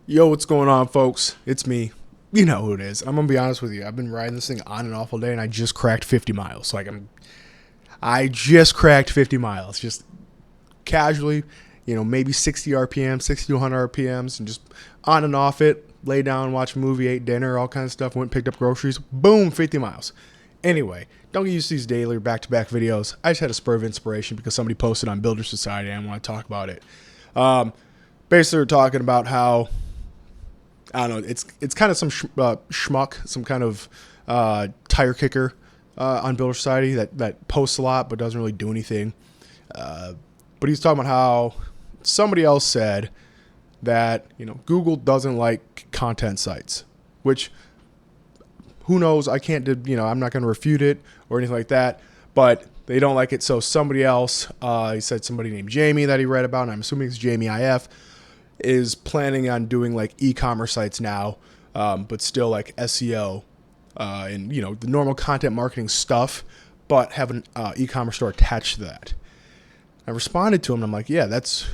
Yo, what's going on, folks? It's me. You know who it is. I'm gonna be honest with you. I've been riding this thing on and off all day, and I just cracked 50 miles. I just cracked 50 miles, just casually. Maybe 60 RPM, 60 to 100 RPMs, and just on and off it. Lay down, watch a movie, ate dinner, all kinds of stuff. Went and picked up groceries. Boom, 50 miles. Anyway, don't get used to these daily or back-to-back videos. I just had a spur of inspiration because somebody posted on Builder Society, and I want to talk about it. Basically, we're talking about how I don't know. It's kind of some schmuck, some kind of tire kicker on Builder Society that posts a lot but doesn't really do anything. But he's talking about how somebody else said that Google doesn't like content sites, which who knows? I can't I'm not going to refute it or anything like that. But they don't like it. So somebody else, he said somebody named Jamie that he read about, and I'm assuming it's Jamie IF, is planning on doing like e-commerce sites now, but still like SEO and the normal content marketing stuff, but have an e-commerce store attached to that. I responded to him and I'm like, yeah, that's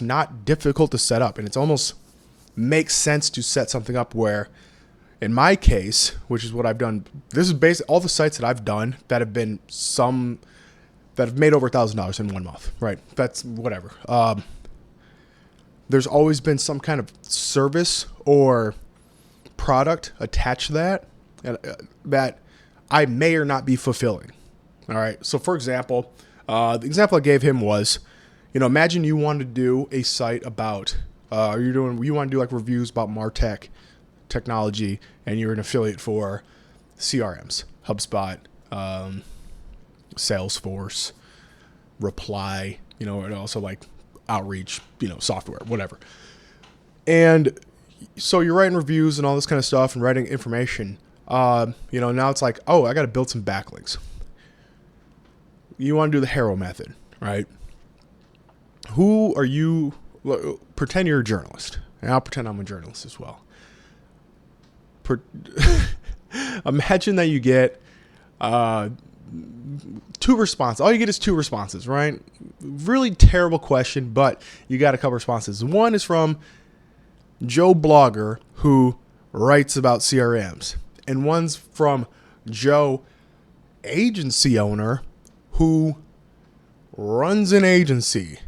not difficult to set up, and it's almost makes sense to set something up where, in my case, which is what I've done, this is basically all the sites that I've done that have been that have made over $1,000 in 1 month, right? That's whatever. There's always been some kind of service or product attached to that that I may or not be fulfilling. All right. So, for example, the example I gave him was, imagine you wanted to do a site about, you want to do like reviews about MarTech technology, and you're an affiliate for CRMs, HubSpot, Salesforce, Reply, and also like outreach, software, whatever. And so you're writing reviews and all this kind of stuff and writing information. Now it's like, oh, I got to build some backlinks. You want to do the Harrow method, right? Who are you? Pretend you're a journalist, and I'll pretend I'm a journalist as well. Imagine that you get two responses. All you get is two responses, right? Really terrible question, but you got a couple responses. One is from Joe Blogger, who writes about CRMs, and one's from Joe, agency owner, who runs an agency.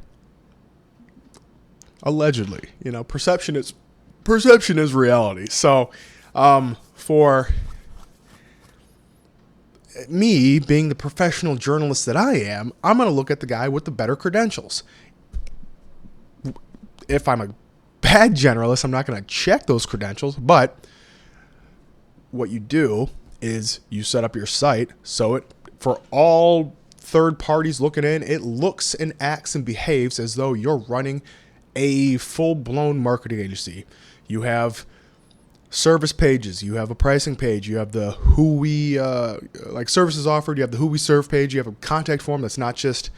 Allegedly, perception is reality. So, for me being the professional journalist that I am, I'm going to look at the guy with the better credentials. If I'm a bad generalist, I'm not going to check those credentials, but what you do is you set up your site so it, for all third parties looking in, it looks and acts and behaves as though you're running a full-blown marketing agency. You have service pages, you have a pricing page, you have the who we like services offered, you have the who we serve page, you have a contact form that's not just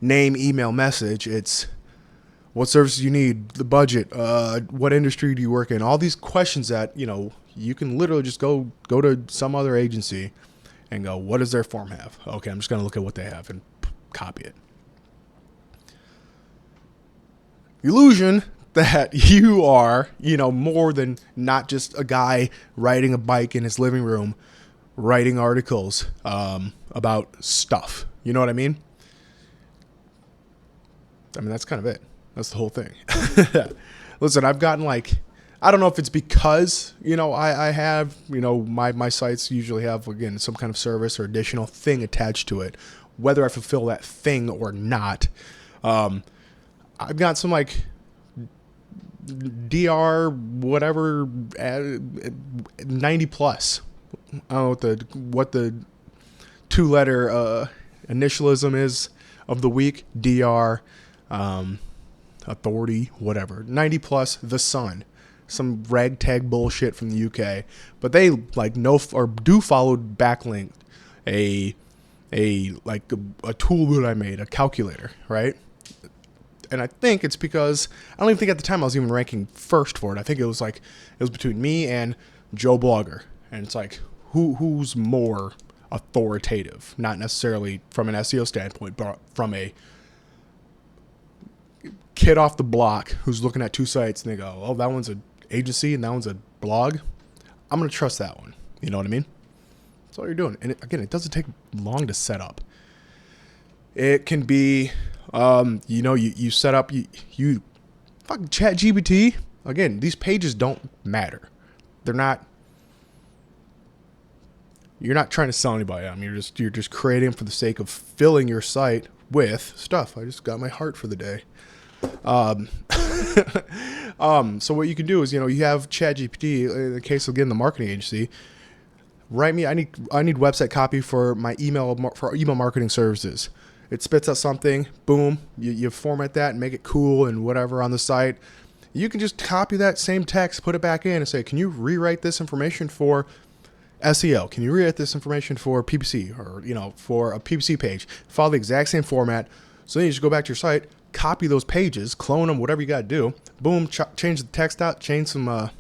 name, email, message. It's what services you need, the budget, what industry do you work in, all these questions that you can literally just go to some other agency and go, what does their form have? Okay, I'm just going to look at what they have and copy it. Illusion that you are, more than not just a guy riding a bike in his living room, writing articles about stuff. You know what I mean? That's kind of it. That's the whole thing. Listen, I've gotten I don't know if it's because, I have, my sites usually have, again, some kind of service or additional thing attached to it, whether I fulfill that thing or not. I've got some DR whatever 90 plus. I don't know what the two-letter initialism is of the week. DR authority, whatever. 90 plus, the Sun. Some ragtag bullshit from the UK. But they know or do follow backlink a tool that I made, a calculator, right? And I think it's because I don't even think at the time I was even ranking first for it. I think it was between me and Joe Blogger. And it's who's more authoritative, not necessarily from an SEO standpoint, but from a kid off the block who's looking at two sites and they go, oh, that one's a agency and that one's a blog, I'm going to trust that one. You know what I mean? That's all you're doing. And again, it doesn't take long to set up. It can be, you set up, you fucking chat GPT. Again, these pages don't matter. You're not trying to sell anybody. I mean, you're just creating for the sake of filling your site with stuff. I just got my heart for the day. So what you can do is, you have ChatGPT. In the case of, again, the marketing agency, write me. I need website copy for my email marketing services. It spits out something. Boom. You format that and make it cool and whatever on the site. You can just copy that same text, put it back in, and say, can you rewrite this information for SEO? Can you rewrite this information for PPC or, for a PPC page? Follow the exact same format. So then you just go back to your site, copy those pages, clone them, whatever you got to do. Boom, change the text out, change some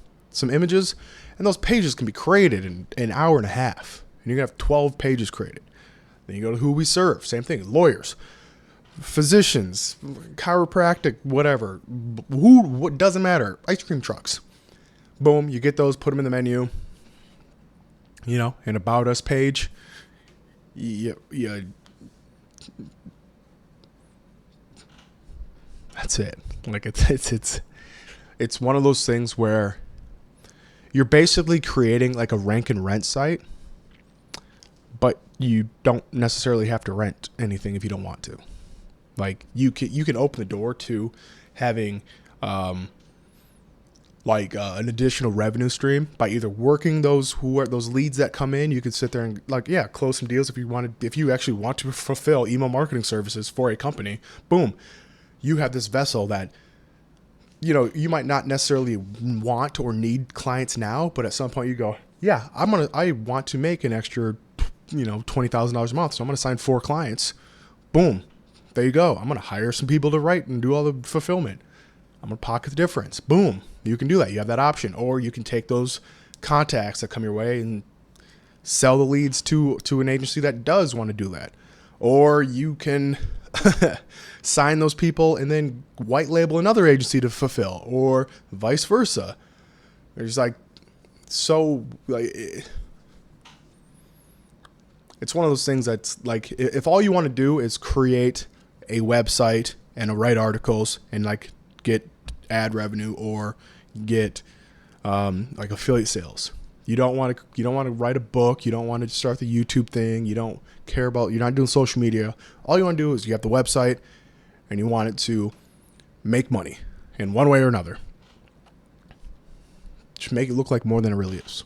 images, and those pages can be created in an hour and a half. And you're going to have 12 pages created. Then you go to who we serve. Same thing. Lawyers, physicians, chiropractic, whatever. What doesn't matter. Ice cream trucks. Boom, you get those, put them in the menu. An About Us page. That's it. Like it's one of those things where you're basically creating like a rank and rent site, but you don't necessarily have to rent anything if you don't want to. Like you can open the door to having an additional revenue stream by either working those leads that come in. You could sit there and close some deals if you actually want to fulfill email marketing services for a company. Boom, you have this vessel that you might not necessarily want or need clients now, but at some point you go, yeah, I want to make an extra $20,000 a month, so I'm gonna sign 4 clients. Boom, there you go. I'm gonna hire some people to write and do all the fulfillment. I'm gonna pocket the difference. Boom. You can do that. You have that option. Or you can take those contacts that come your way and sell the leads to an agency that does want to do that. Or you can sign those people and then white label another agency to fulfill, or vice versa. There's it's one of those things that's like, if all you want to do is create a website and write articles and get ad revenue or get affiliate sales. You don't want to write a book. You don't want to start the YouTube thing. You don't care about, you're not doing social media. All you want to do is you have the website and you want it to make money in one way or another. Just make it look like more than it really is.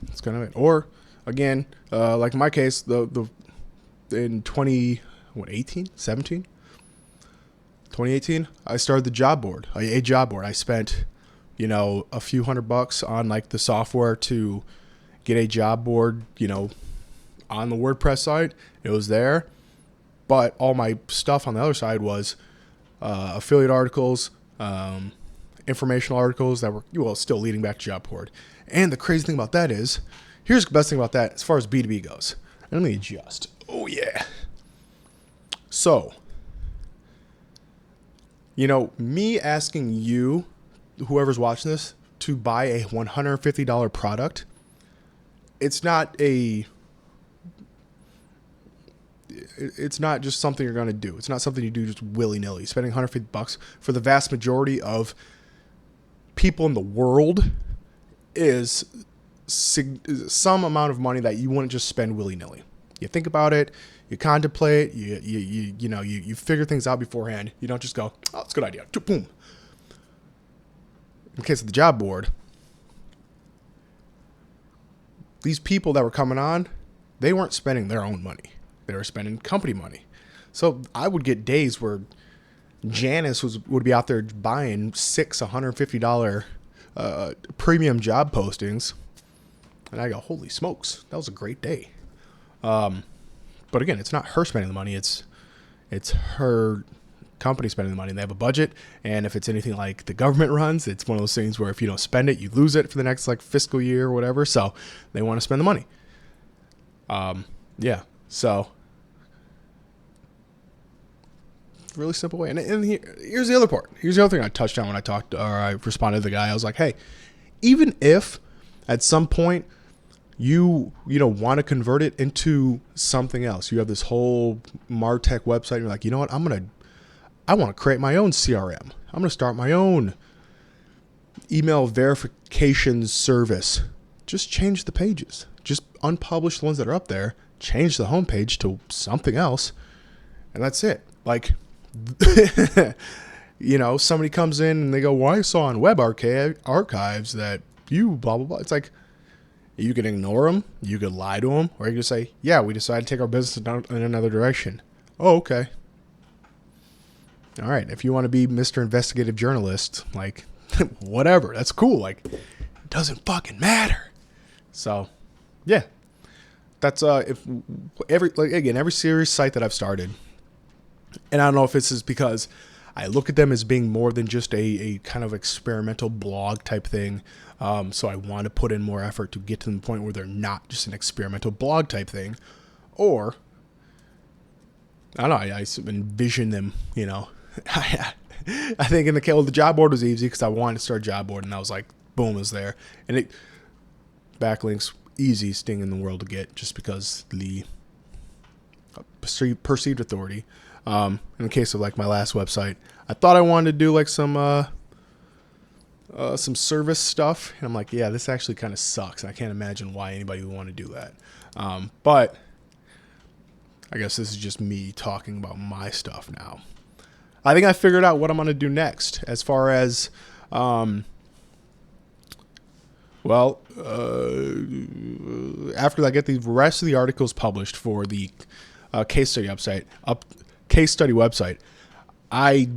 That's kind of it. Or again, like in my case, in 2018, I started the job board, a job board. I spent, a few $100 on the software to get a job board, on the WordPress site. It was there, but all my stuff on the other side was affiliate articles, informational articles that were, still leading back to job board. And the crazy thing about that is, here's the best thing about that as far as B2B goes. Let me adjust. Oh yeah. So, me asking you, whoever's watching this, to buy a $150 product, it's not just something you're going to do. It's not something you do just willy-nilly. Spending $150 for the vast majority of people in the world is some amount of money that you wouldn't just spend willy-nilly. You think about it, you contemplate, you figure things out beforehand. You don't just go, oh, it's a good idea. Boom. In the case of the job board, these people that were coming on, they weren't spending their own money. They were spending company money. So I would get days where Janice would be out there buying $600, $150 premium job postings. And I go, holy smokes, that was a great day. But again, it's not her spending the money. It's her company spending the money. And they have a budget. And if it's anything like the government runs, it's one of those things where if you don't spend it, you lose it for the next fiscal year or whatever. So they want to spend the money. Yeah. So really simple way. And here's the other part. Here's the other thing I touched on when I talked, or I responded to the guy. I was like, hey, even if at some point you want to convert it into something else, you have this whole MarTech website, and you're like, you know what, I want to create my own CRM. I'm going to start my own email verification service. Just change the pages. Just unpublish the ones that are up there. Change the homepage to something else. And that's it. Like, somebody comes in and they go, well, I saw on web archives that you blah, blah, blah. It's like, you can ignore them. You could lie to them. Or you can say, yeah, we decided to take our business in another direction. Oh, okay. All right. If you want to be Mr. Investigative Journalist, like, whatever. That's cool. Like, it doesn't fucking matter. So, yeah. That's every serious site that I've started, and I don't know if this is because I look at them as being more than just a kind of experimental blog type thing. So I want to put in more effort to get to the point where they're not just an experimental blog type thing, or I don't know. I envision them. I think the job board was easy because I wanted to start a job board, and I was like, boom, is there, and it backlinks. Easiest thing in the world to get, just because the perceived authority. In the case of like my last website, I thought I wanted to do like some service stuff, and I'm like, yeah, this actually kind of sucks. I can't imagine why anybody would want to do that. But I guess this is just me talking about my stuff now. I think I figured out what I'm going to do next as far as after I get the rest of the articles published for the case study website, I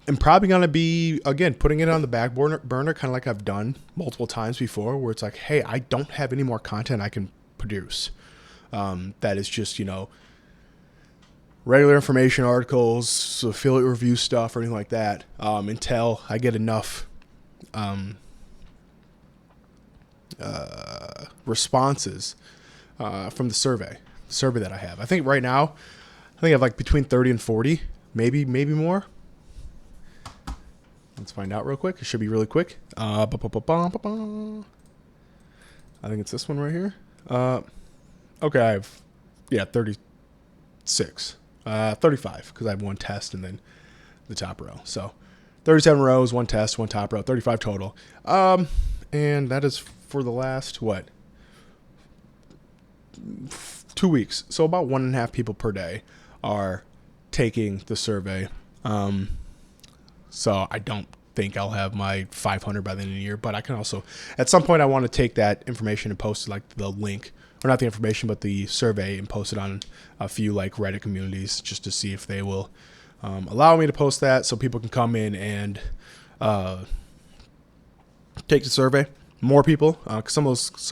am probably going to be, again, putting it on the back burner, kind of like I've done multiple times before, where it's like, hey, I don't have any more content I can produce. That is just, regular information articles, affiliate review stuff, or anything like that, until I get enough responses from the survey that I have. I think right now, I have like between 30 and 40, maybe more. Let's find out real quick. It should be really quick. I think it's this one right here. Okay, I have 36, 35 because I have one test and then the top row. So 37 rows, one test, one top row, 35 total. And that is for the last, 2 weeks. So about 1.5 people per day are taking the survey. So I don't think I'll have my 500 by the end of the year, but I can also, at some point, I want to take that information and post like the link, or not the information, but the survey, and post it on a few like Reddit communities just to see if they will allow me to post that so people can come in and take the survey. More people, because some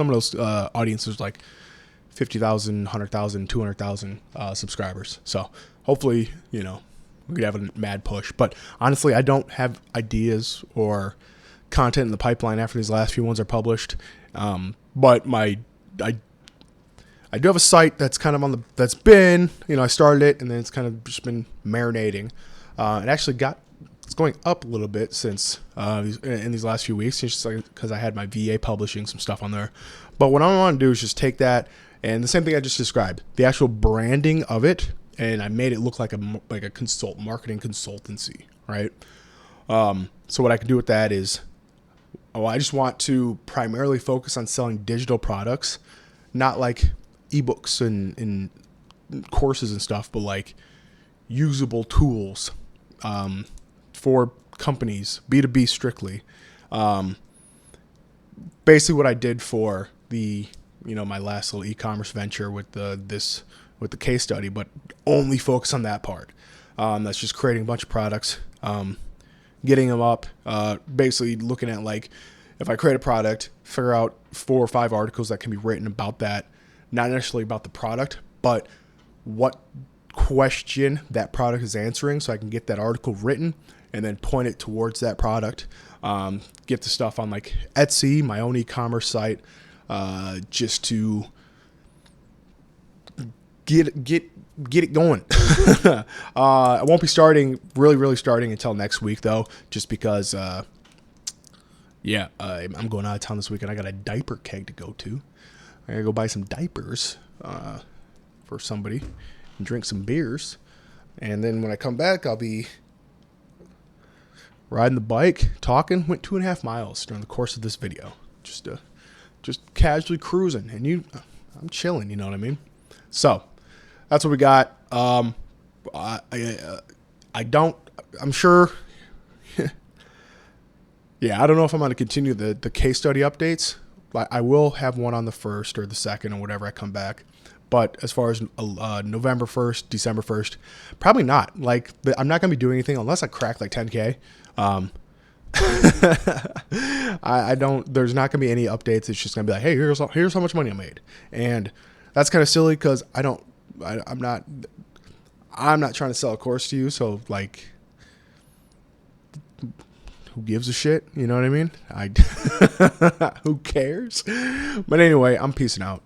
of those audiences like 50,000, 100,000, 200,000 subscribers. So hopefully, we could have a mad push. But honestly, I don't have ideas or content in the pipeline after these last few ones are published. But I do have a site that's kind of that's been, I started it and then it's kind of just been marinating. It actually it's going up a little bit since in these last few weeks, just like because I had my VA publishing some stuff on there. But what I want to do is just take that and the same thing I just described, the actual branding of it, and I made it look like a marketing consultancy, right? So what I can do with that is, I just want to primarily focus on selling digital products, not like ebooks and courses and stuff, but like usable tools for companies, B2B strictly. Basically what I did for the, my last little e-commerce venture with the case study, but only focus on that part. That's just creating a bunch of products, getting them up, basically looking at like, if I create a product, figure out 4 or 5 articles that can be written about that, not necessarily about the product, but what question that product is answering, so I can get that article written and then point it towards that product. Get the stuff on like Etsy, my own e-commerce site, just to get it going. I won't be starting really starting until next week though, just because I'm going out of town this week and I got a diaper keg to go to. I gotta go buy some diapers for somebody and drink some beers, and then when I come back I'll be riding the bike, talking. Went 2.5 miles during the course of this video, just casually cruising, and I'm chilling, you know what I mean? So that's what we got. I'm sure. Yeah, I don't know if I'm going to continue the case study updates. I will have one on the 1st or the 2nd or whatever I come back. But as far as November 1st, December 1st, probably not. Like, I'm not going to be doing anything unless I crack like 10K. I don't. There's not going to be any updates. It's just going to be like, hey, here's how much money I made, and that's kind of silly because I'm not trying to sell a course to you. So like, who gives a shit? You know what I mean? Who cares? But anyway, I'm peacing out.